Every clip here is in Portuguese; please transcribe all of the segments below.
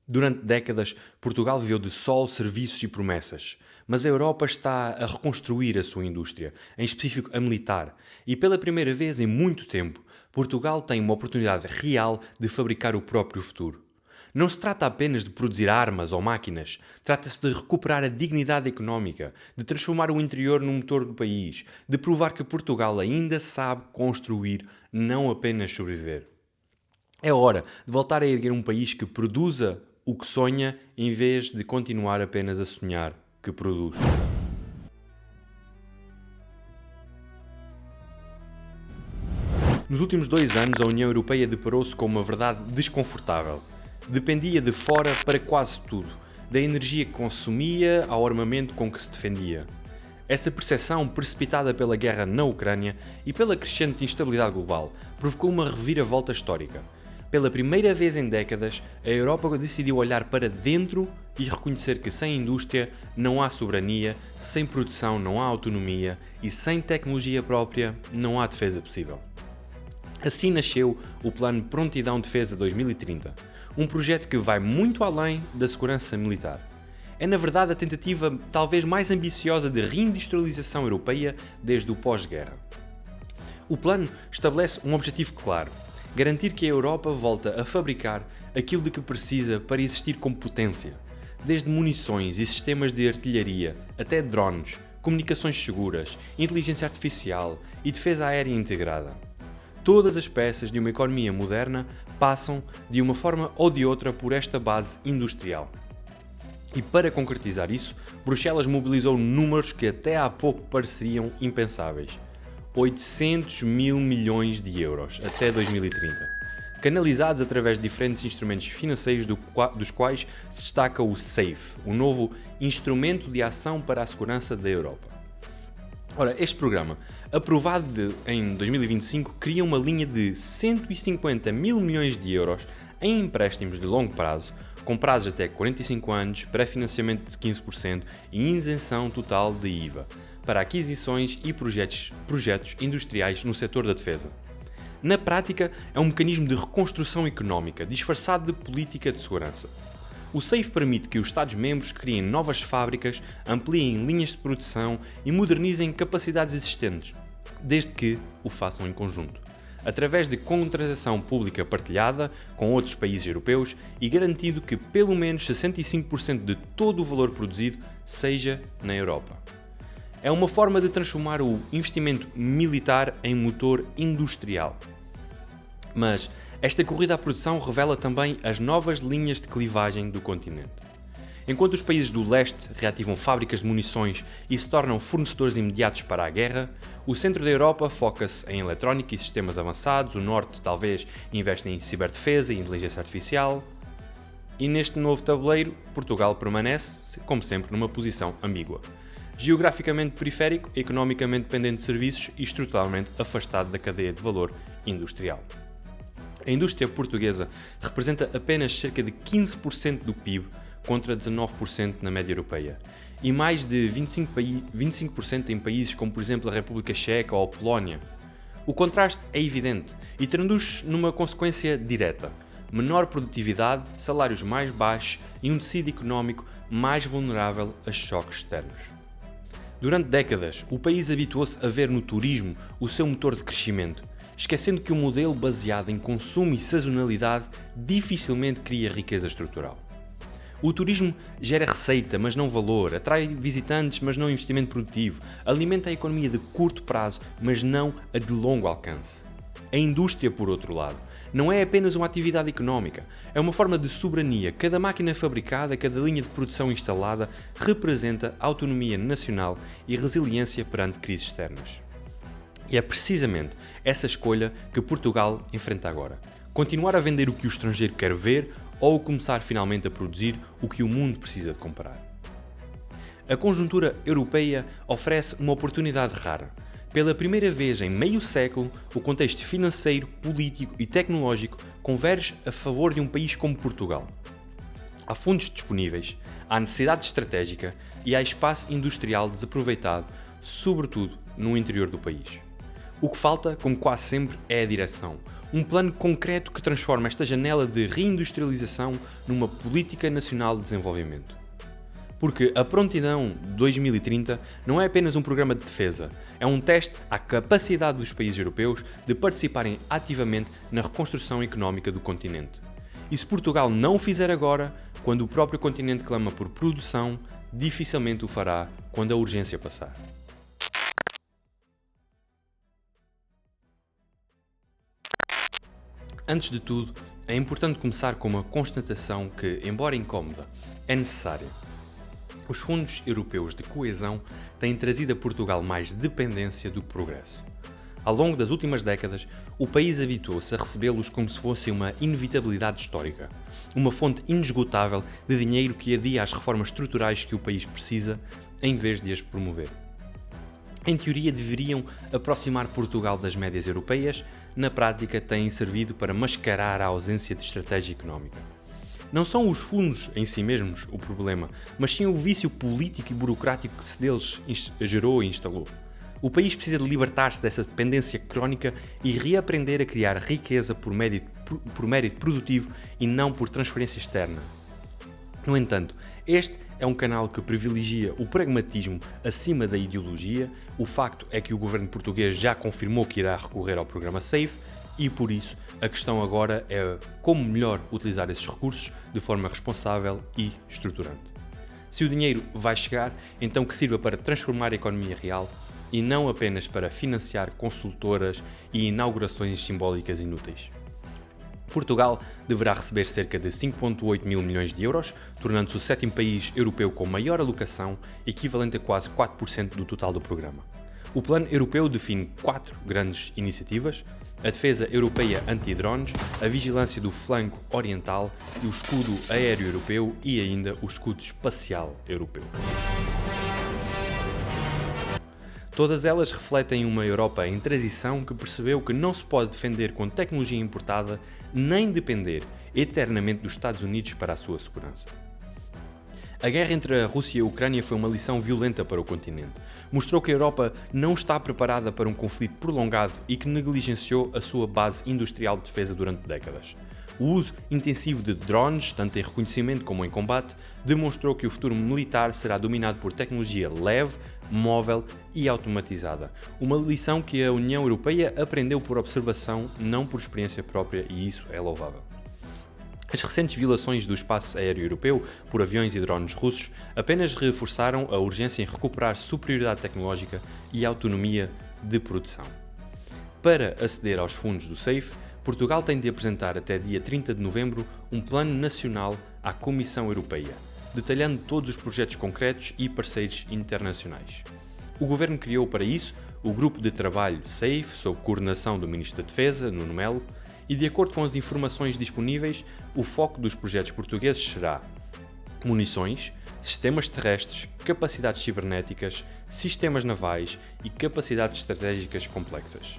Durante décadas, Portugal viveu de sol, serviços e promessas. Mas a Europa está a reconstruir a sua indústria, em específico a militar. E pela primeira vez em muito tempo, Portugal tem uma oportunidade real de fabricar o próprio futuro. Não se trata apenas de produzir armas ou máquinas, trata-se de recuperar a dignidade económica, de transformar o interior no motor do país, de provar que Portugal ainda sabe construir, não apenas sobreviver. É hora de voltar a erguer um país que produza o que sonha, em vez de continuar apenas a sonhar que produz. Nos últimos 2 anos, a União Europeia deparou-se com uma verdade desconfortável. Dependia de fora para quase tudo, da energia que consumia ao armamento com que se defendia. Essa percepção, precipitada pela guerra na Ucrânia e pela crescente instabilidade global, provocou uma reviravolta histórica. Pela primeira vez em décadas, a Europa decidiu olhar para dentro e reconhecer que sem indústria não há soberania, sem produção não há autonomia e sem tecnologia própria não há defesa possível. Assim nasceu o Plano Prontidão Defesa 2030, um projeto que vai muito além da segurança militar. É na verdade a tentativa talvez mais ambiciosa de reindustrialização europeia desde o pós-guerra. O plano estabelece um objetivo claro: garantir que a Europa volta a fabricar aquilo de que precisa para existir como potência, desde munições e sistemas de artilharia até drones, comunicações seguras, inteligência artificial e defesa aérea integrada. Todas as peças de uma economia moderna passam, de uma forma ou de outra, por esta base industrial. E para concretizar isso, Bruxelas mobilizou números que até há pouco pareciam impensáveis: 800 mil milhões de euros até 2030, canalizados através de diferentes instrumentos financeiros, dos quais se destaca o SAFE, o novo Instrumento de Ação para a Segurança da Europa. Ora, este programa, aprovado em 2025, cria uma linha de 150 mil milhões de euros em empréstimos de longo prazo, com prazos até 45 anos, pré-financiamento de 15% e isenção total de IVA, para aquisições e projetos industriais no setor da defesa. Na prática, é um mecanismo de reconstrução económica disfarçado de política de segurança. O SAFE permite que os Estados-membros criem novas fábricas, ampliem linhas de produção e modernizem capacidades existentes, desde que o façam em conjunto, através de contratação pública partilhada com outros países europeus e garantindo que pelo menos 65% de todo o valor produzido seja na Europa. É uma forma de transformar o investimento militar em motor industrial. Mas esta corrida à produção revela também as novas linhas de clivagem do continente. Enquanto os países do leste reativam fábricas de munições e se tornam fornecedores imediatos para a guerra, o centro da Europa foca-se em eletrónica e sistemas avançados, o norte talvez investe em ciberdefesa e inteligência artificial. E neste novo tabuleiro, Portugal permanece, como sempre, numa posição ambígua. Geograficamente periférico, economicamente dependente de serviços e estruturalmente afastado da cadeia de valor industrial. A indústria portuguesa representa apenas cerca de 15% do PIB, contra 19% na média europeia, e mais de 25% em países como, por exemplo, a República Checa ou a Polónia. O contraste é evidente e traduz-se numa consequência direta: menor produtividade, salários mais baixos e um tecido económico mais vulnerável a choques externos. Durante décadas, o país habituou-se a ver no turismo o seu motor de crescimento, esquecendo que o modelo baseado em consumo e sazonalidade dificilmente cria riqueza estrutural. O turismo gera receita, mas não valor, atrai visitantes, mas não investimento produtivo, alimenta a economia de curto prazo, mas não a de longo alcance. A indústria, por outro lado, não é apenas uma atividade económica, é uma forma de soberania. Cada máquina fabricada, cada linha de produção instalada representa autonomia nacional e resiliência perante crises externas. E é precisamente essa escolha que Portugal enfrenta agora: continuar a vender o que o estrangeiro quer ver ou começar finalmente a produzir o que o mundo precisa de comprar. A conjuntura europeia oferece uma oportunidade rara. Pela primeira vez em meio século, o contexto financeiro, político e tecnológico converge a favor de um país como Portugal. Há fundos disponíveis, há necessidade estratégica e há espaço industrial desaproveitado, sobretudo no interior do país. O que falta, como quase sempre, é a direção. Um plano concreto que transforma esta janela de reindustrialização numa política nacional de desenvolvimento. Porque a Prontidão 2030 não é apenas um programa de defesa, é um teste à capacidade dos países europeus de participarem ativamente na reconstrução económica do continente. E se Portugal não o fizer agora, quando o próprio continente clama por produção, dificilmente o fará quando a urgência passar. Antes de tudo, é importante começar com uma constatação que, embora incómoda, é necessária. Os fundos europeus de coesão têm trazido a Portugal mais dependência do que progresso. Ao longo das últimas décadas, o país habituou-se a recebê-los como se fosse uma inevitabilidade histórica, uma fonte inesgotável de dinheiro que adia às reformas estruturais que o país precisa, em vez de as promover. Em teoria, deveriam aproximar Portugal das médias europeias, na prática têm servido para mascarar a ausência de estratégia económica. Não são os fundos em si mesmos o problema, mas sim o vício político e burocrático que se deles gerou e instalou. O país precisa de libertar-se dessa dependência crónica e reaprender a criar riqueza por mérito produtivo e não por transferência externa. No entanto, este é um canal que privilegia o pragmatismo acima da ideologia. O facto é que o governo português já confirmou que irá recorrer ao programa SAFE e, por isso, a questão agora é como melhor utilizar esses recursos de forma responsável e estruturante. Se o dinheiro vai chegar, então que sirva para transformar a economia real e não apenas para financiar consultoras e inaugurações simbólicas inúteis. Portugal deverá receber cerca de 5,8 mil milhões de euros, tornando-se o sétimo país europeu com maior alocação, equivalente a quase 4% do total do programa. O plano europeu define 4 grandes iniciativas: a defesa europeia anti-drones, a vigilância do flanco oriental, o escudo aéreo europeu e ainda o escudo espacial europeu. Todas elas refletem uma Europa em transição que percebeu que não se pode defender com tecnologia importada nem depender eternamente dos Estados Unidos para a sua segurança. A guerra entre a Rússia e a Ucrânia foi uma lição violenta para o continente. Mostrou que a Europa não está preparada para um conflito prolongado e que negligenciou a sua base industrial de defesa durante décadas. O uso intensivo de drones, tanto em reconhecimento como em combate, demonstrou que o futuro militar será dominado por tecnologia leve, móvel e automatizada. Uma lição que a União Europeia aprendeu por observação, não por experiência própria, e isso é louvável. As recentes violações do espaço aéreo europeu por aviões e drones russos apenas reforçaram a urgência em recuperar superioridade tecnológica e autonomia de produção. Para aceder aos fundos do SAFE, Portugal tem de apresentar até dia 30 de novembro um plano nacional à Comissão Europeia, detalhando todos os projetos concretos e parceiros internacionais. O Governo criou para isso o Grupo de Trabalho SAFE, sob coordenação do Ministro da Defesa, Nuno Melo, e de acordo com as informações disponíveis, o foco dos projetos portugueses será munições, sistemas terrestres, capacidades cibernéticas, sistemas navais e capacidades estratégicas complexas.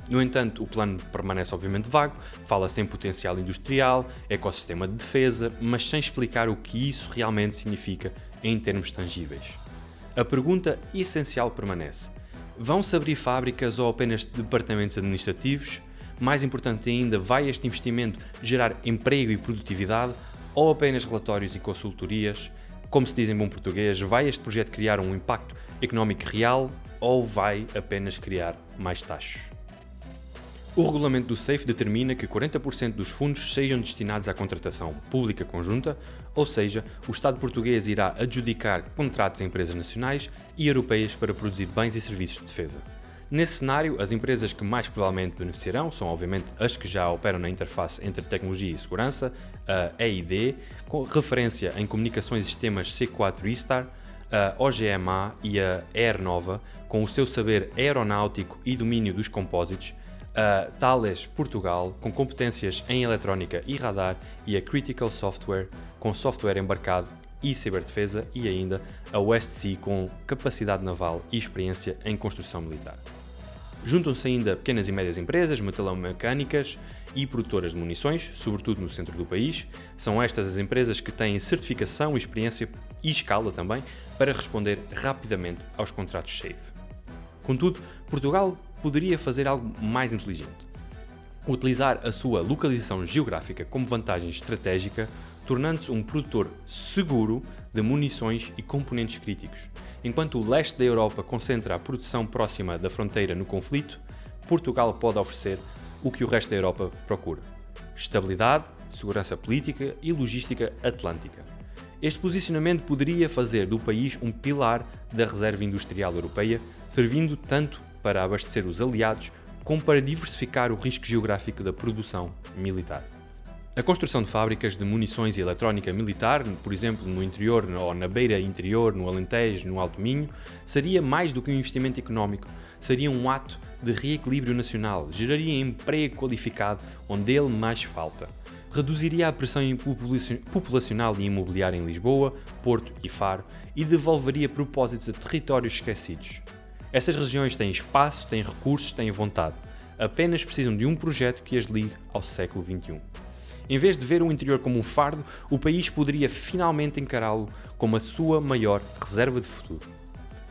No entanto, o plano permanece obviamente vago, fala-se em potencial industrial, ecossistema de defesa, mas sem explicar o que isso realmente significa em termos tangíveis. A pergunta essencial permanece: vão-se abrir fábricas ou apenas departamentos administrativos? Mais importante ainda, vai este investimento gerar emprego e produtividade ou apenas relatórios e consultorias? Como se diz em bom português, vai este projeto criar um impacto económico real ou vai apenas criar mais taxas? O regulamento do SAFE determina que 40% dos fundos sejam destinados à contratação pública conjunta, ou seja, o Estado português irá adjudicar contratos a empresas nacionais e europeias para produzir bens e serviços de defesa. Nesse cenário, as empresas que mais provavelmente beneficiarão são, obviamente, as que já operam na interface entre tecnologia e segurança, a EID, com referência em comunicações e sistemas C4 ISTAR, a OGMA e a Aernova, com o seu saber aeronáutico e domínio dos compósitos, a Thales Portugal, com competências em eletrónica e radar, e a Critical Software, com software embarcado e ciberdefesa, e ainda a West Sea, com capacidade naval e experiência em construção militar. Juntam-se ainda pequenas e médias empresas, metalomecânicas e produtoras de munições, sobretudo no centro do país. São estas as empresas que têm certificação, experiência e escala também para responder rapidamente aos contratos SAFE. Contudo, Portugal poderia fazer algo mais inteligente. Utilizar a sua localização geográfica como vantagem estratégica, tornando-se um produtor seguro de munições e componentes críticos. Enquanto o leste da Europa concentra a produção próxima da fronteira no conflito, Portugal pode oferecer o que o resto da Europa procura: estabilidade, segurança política e logística atlântica. Este posicionamento poderia fazer do país um pilar da reserva industrial europeia, servindo tanto para abastecer os aliados como para diversificar o risco geográfico da produção militar. A construção de fábricas de munições e eletrónica militar, por exemplo, no interior ou na beira interior, no Alentejo, no Alto Minho, seria mais do que um investimento económico, seria um ato de reequilíbrio nacional, geraria emprego qualificado onde ele mais falta, reduziria a pressão populacional e imobiliária em Lisboa, Porto e Faro e devolveria propósitos a territórios esquecidos. Essas regiões têm espaço, têm recursos, têm vontade. Apenas precisam de um projeto que as ligue ao século XXI. Em vez de ver o interior como um fardo, o país poderia finalmente encará-lo como a sua maior reserva de futuro.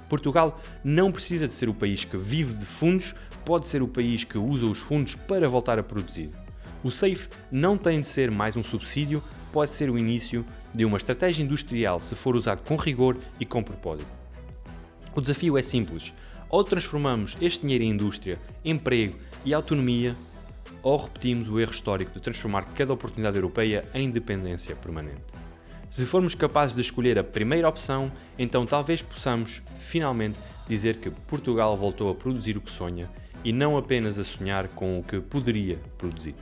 Portugal não precisa de ser o país que vive de fundos, pode ser o país que usa os fundos para voltar a produzir. O SAFE não tem de ser mais um subsídio, pode ser o início de uma estratégia industrial se for usado com rigor e com propósito. O desafio é simples: ou transformamos este dinheiro em indústria, emprego e autonomia, ou repetimos o erro histórico de transformar cada oportunidade europeia em dependência permanente. Se formos capazes de escolher a primeira opção, então talvez possamos, finalmente, dizer que Portugal voltou a produzir o que sonha e não apenas a sonhar com o que poderia produzir.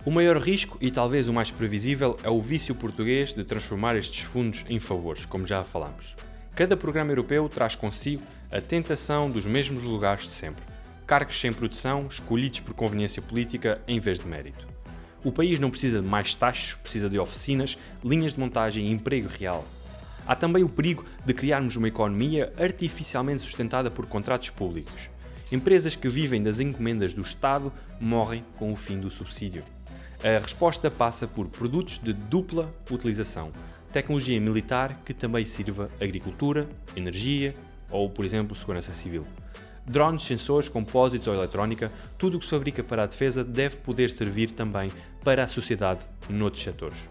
O maior risco, e talvez o mais previsível, é o vício português de transformar estes fundos em favores, como já falámos. Cada programa europeu traz consigo a tentação dos mesmos lugares de sempre: cargos sem produção, escolhidos por conveniência política em vez de mérito. O país não precisa de mais taxas, precisa de oficinas, linhas de montagem e emprego real. Há também o perigo de criarmos uma economia artificialmente sustentada por contratos públicos. Empresas que vivem das encomendas do Estado morrem com o fim do subsídio. A resposta passa por produtos de dupla utilização: tecnologia militar que também sirva agricultura, energia ou, por exemplo, segurança civil. Drones, sensores, compósitos ou eletrónica, tudo o que se fabrica para a defesa deve poder servir também para a sociedade noutros setores.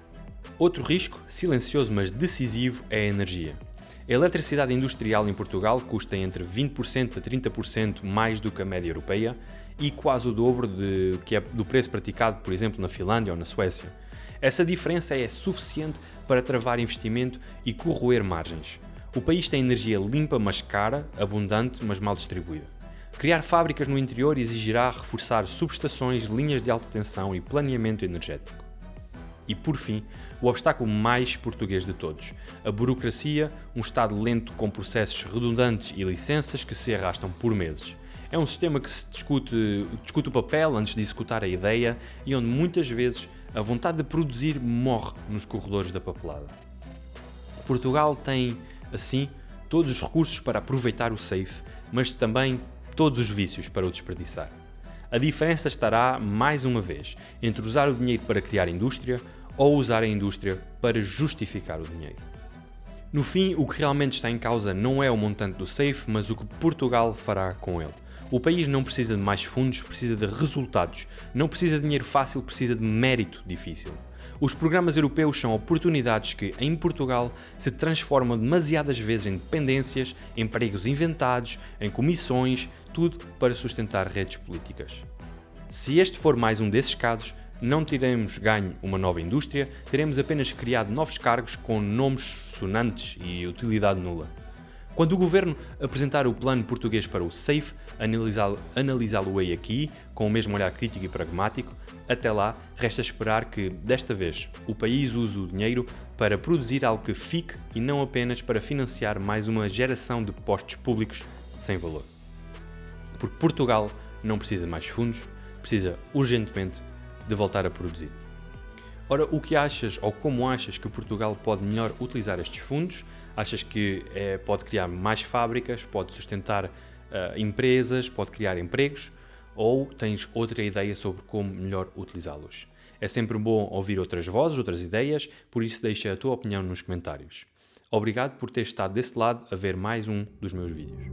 Outro risco, silencioso mas decisivo, é a energia. A eletricidade industrial em Portugal custa entre 20% a 30% mais do que a média europeia e quase o dobro do preço praticado, por exemplo, na Finlândia ou na Suécia. Essa diferença é suficiente para travar investimento e corroer margens. O país tem energia limpa mas cara, abundante mas mal distribuída. Criar fábricas no interior exigirá reforçar subestações, linhas de alta tensão e planeamento energético. E, por fim, o obstáculo mais português de todos: a burocracia, um Estado lento com processos redundantes e licenças que se arrastam por meses. É um sistema que se discute o papel antes de executar a ideia e onde muitas vezes a vontade de produzir morre nos corredores da papelada. Portugal tem, assim, todos os recursos para aproveitar o SAFE, mas também todos os vícios para o desperdiçar. A diferença estará, mais uma vez, entre usar o dinheiro para criar indústria ou usar a indústria para justificar o dinheiro. No fim, o que realmente está em causa não é o montante do SAFE, mas o que Portugal fará com ele. O país não precisa de mais fundos, precisa de resultados. Não precisa de dinheiro fácil, precisa de mérito difícil. Os programas europeus são oportunidades que, em Portugal, se transformam demasiadas vezes em dependências, em empregos inventados, em comissões, tudo para sustentar redes políticas. Se este for mais um desses casos, não teremos ganho uma nova indústria, teremos apenas criado novos cargos com nomes sonantes e utilidade nula. Quando o Governo apresentar o plano português para o SAFE, analisá-lo-ei aqui, com o mesmo olhar crítico e pragmático. Até lá, resta esperar que, desta vez, o país use o dinheiro para produzir algo que fique e não apenas para financiar mais uma geração de postos públicos sem valor. Porque Portugal não precisa de mais fundos, precisa urgentemente de voltar a produzir. Ora, o que achas ou como achas que Portugal pode melhor utilizar estes fundos? Achas que pode criar mais fábricas, pode sustentar empresas, pode criar empregos? Ou tens outra ideia sobre como melhor utilizá-los? É sempre bom ouvir outras vozes, outras ideias, por isso deixa a tua opinião nos comentários. Obrigado por ter estado desse lado a ver mais um dos meus vídeos.